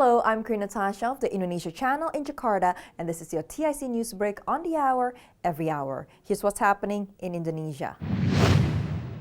Hello, I'm Queen Natasha of the Indonesia channel in Jakarta, and this is your TIC News Break on the hour, every hour. Here's what's happening in Indonesia.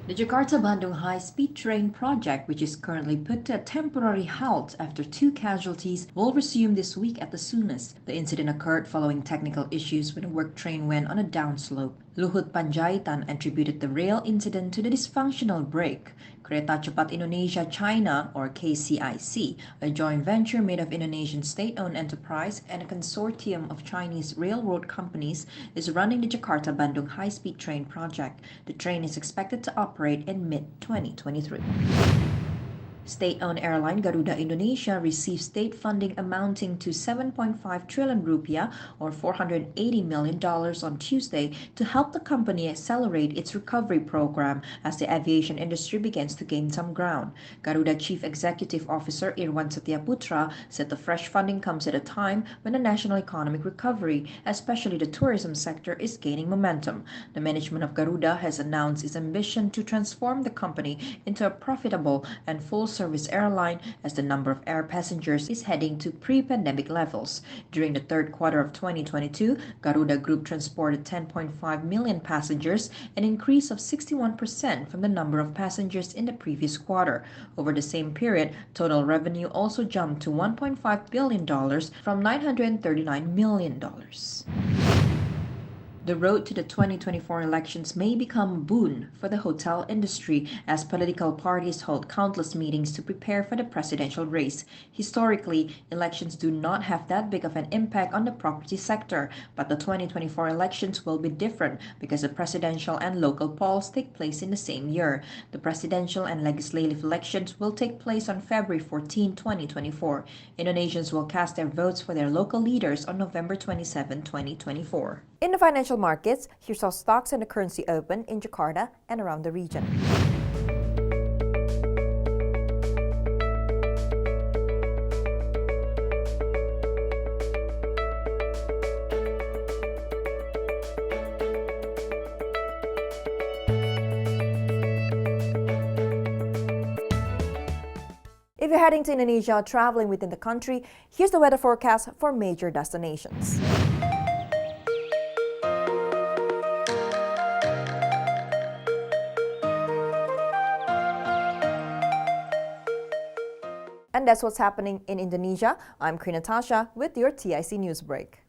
The Jakarta-Bandung high-speed train project, which is currently put to a temporary halt after 2 casualties, will resume this week at the soonest. The incident occurred following technical issues when a work train went on a downslope. Luhut Panjaitan attributed the rail incident to the dysfunctional brake. Kereta Cepat Indonesia China, or KCIC, a joint venture made of Indonesian state-owned enterprise and a consortium of Chinese railroad companies, is running the Jakarta-Bandung high-speed train project. The train is expected to operate in mid-2023. State-owned airline Garuda Indonesia received state funding amounting to 7.5 trillion rupiah or $480 million on Tuesday to help the company accelerate its recovery program as the aviation industry begins to gain some ground. Garuda Chief Executive Officer Irwan Setiaputra said the fresh funding comes at a time when the national economic recovery, especially the tourism sector, is gaining momentum. The management of Garuda has announced its ambition to transform the company into a profitable and full-service airline as the number of air passengers is heading to pre-pandemic levels. During the third quarter of 2022, Garuda Group transported 10.5 million passengers, an increase of 61% from the number of passengers in the previous quarter. Over the same period, total revenue also jumped to $1.5 billion from $939 million. The road to the 2024 elections may become a boon for the hotel industry as political parties hold countless meetings to prepare for the presidential race. Historically, elections do not have that big of an impact on the property sector, but the 2024 elections will be different because the presidential and local polls take place in the same year. The presidential and legislative elections will take place on February 14, 2024. Indonesians will cast their votes for their local leaders on November 27, 2024. In the financial markets, here's how stocks and the currency open in Jakarta and around the region. If you're heading to Indonesia or traveling within the country, here's the weather forecast for major destinations. And that's what's happening in Indonesia. I'm Queen Natasha with your TIC News Break.